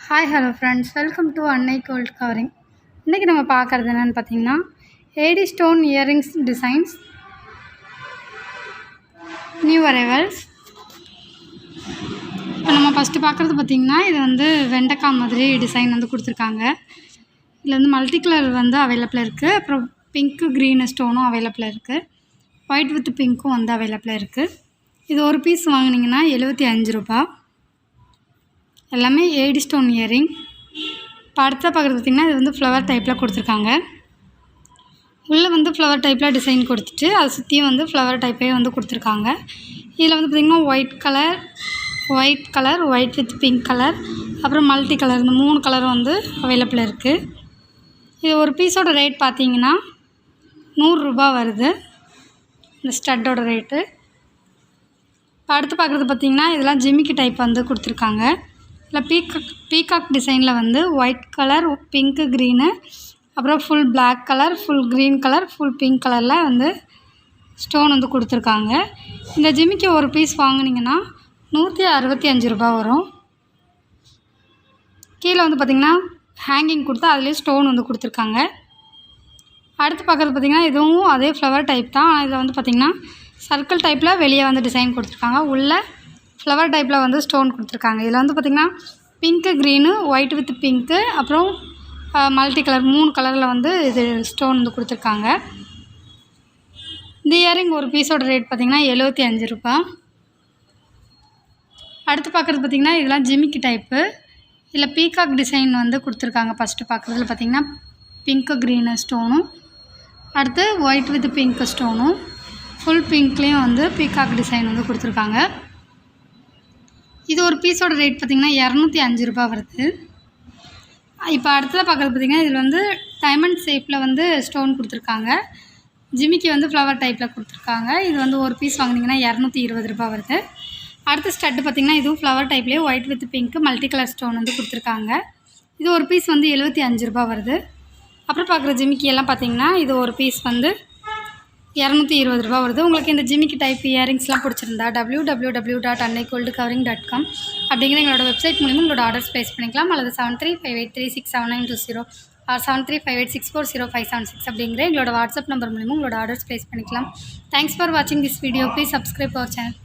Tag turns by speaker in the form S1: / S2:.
S1: Hi hello friends, welcome to Annai gold covering. இன்றைக்கி நம்ம பார்க்குறது என்னென்னு பார்த்தீங்கன்னா, AD stone earrings designs, new arrivals. இப்போ நம்ம ஃபஸ்ட்டு பார்க்குறது பார்த்திங்கன்னா, இது வந்து வெண்டைக்காய் மாதிரி டிசைன் வந்து கொடுத்துருக்காங்க. இதில் வந்து மல்டி கலர் வந்து அவைலபிளாக இருக்குது. அப்புறம் பிங்க்கு க்ரீனு ஸ்டோனும் அவைலபிளாக இருக்குது. ஒயிட் வித் பிங்க்கும் வந்து அவைலபிளாக இருக்குது. இது ஒரு பீஸ் வாங்கினீங்கன்னா 75 ரூபா. எல்லாமே ஏடி ஸ்டோன் இயரிங். இப்போ அடுத்த பார்க்குறது பார்த்திங்கன்னா, இது வந்து ஃப்ளவர் டைப்பில் கொடுத்துருக்காங்க. உள்ளே வந்து ஃப்ளவர் டைப்பில் டிசைன் கொடுத்துட்டு அதை சுற்றியும் வந்து ஃப்ளவர் டைப்பே வந்து கொடுத்துருக்காங்க. இதில் வந்து பார்த்திங்கன்னா ஒயிட் வித் பிங்க் கலர், அப்புறம் மல்டி கலர், இந்த 3 கலரும் வந்து அவைலபிளாக இருக்குது. இது ஒரு பீஸோட ரேட் பார்த்திங்கன்னா 100 ரூபா வருது, இந்த ஸ்டட்டோட ரேட்டு. இப்போ அடுத்து பார்க்குறது பார்த்திங்கன்னா, இதெல்லாம் ஜிமிக்கி டைப் வந்து கொடுத்துருக்காங்க. இதில் பீகாக் டிசைனில் வந்து ஒயிட் கலர், பிங்க்கு, க்ரீனு, அப்புறம் full black colour, full green colour, full pink கலரில் வந்து ஸ்டோன் வந்து கொடுத்துருக்காங்க. இந்த ஜிமிக்கி ஒரு பீஸ் வாங்கினீங்கன்னா 165 ரூபா வரும். கீழே வந்து பார்த்திங்கன்னா ஹேங்கிங் கொடுத்து அதுலேயே ஸ்டோன் வந்து கொடுத்துருக்காங்க. அடுத்து பார்க்குறது பார்த்திங்கன்னா, இதுவும் அதே ஃப்ளவர் டைப் தான். இதில் வந்து பார்த்திங்கன்னா சர்க்கிள் டைப்பில் வெளியே வந்து டிசைன் கொடுத்துருக்காங்க. உள்ளே ஃப்ளவர் டைப்பில் வந்து ஸ்டோன் கொடுத்துருக்காங்க. இதில் வந்து பார்த்திங்கன்னா pink, green, white with pink, அப்புறம் மல்டி கலர் 3 கலரில் வந்து இது ஸ்டோன் வந்து கொடுத்துருக்காங்க. இந்த இயரிங் ஒரு பீஸோட ரேட் பார்த்திங்கன்னா 75 ரூபா. அடுத்து பார்க்குறது பார்த்திங்கன்னா, இதெல்லாம் ஜிமிக்கி டைப்பு. இதில் பீகாக் டிசைன் வந்து கொடுத்துருக்காங்க. ஃபஸ்ட்டு பார்க்குறதுல பார்த்திங்கன்னா பிங்க்கு, க்ரீனு ஸ்டோனும், அடுத்து ஒயிட் வித் பிங்க்கு ஸ்டோனும், ஃபுல் பிங்க்லேயும் வந்து பீகாக் டிசைன் வந்து கொடுத்துருக்காங்க. இது ஒரு பீஸோட ரேட் பார்த்திங்கன்னா 205 ரூபா வருது. இப்போ அடுத்ததாக பார்க்குறது பார்த்திங்கன்னா, இதில் வந்து டைமண்ட் ஷேப்பில் வந்து ஸ்டோன் கொடுத்துருக்காங்க. ஜிமிக்கி வந்து ஃப்ளவர் டைப்பில் கொடுத்துருக்காங்க. இது வந்து ஒரு பீஸ் வாங்கினீங்கன்னா 220 ரூபா வருது. அடுத்த ஸ்டட்டு பார்த்திங்கன்னா, இதுவும் ஃப்ளவர் டைப்லேயே white with pink multi colour stone வந்து கொடுத்துருக்காங்க. இது ஒரு பீஸ் வந்து 75 ரூபா வருது. அப்புறம் பார்க்குற ஜிமிக்கி எல்லாம் பார்த்திங்கன்னா, இது ஒரு பீஸ் வந்து 220 ரூபா வருது. உங்களுக்கு இந்த ஜிமிக்கி டைப் இயரிங்ஸ்லாம் பிடிச்சிருந்தா www.annaigoldcovering.com அப்படிங்கிற எங்களோட வெப்சைட் மூலிமா உங்களோட ஆர்டர்ஸ் ப்ளேஸ் பண்ணிக்கலாம். அல்லது 7358367920 ஆர் 7358640576 அப்படிங்கிற எங்களோட வாட்ஸ்அப் நம்பர் மூலிமா உங்களோட ஆர்டர்ஸ் ப்ளேஸ் பண்ணிக்கலாம். தேங்க்ஸ் ஃபார் வாட்சிங் this video. Please subscribe our channel.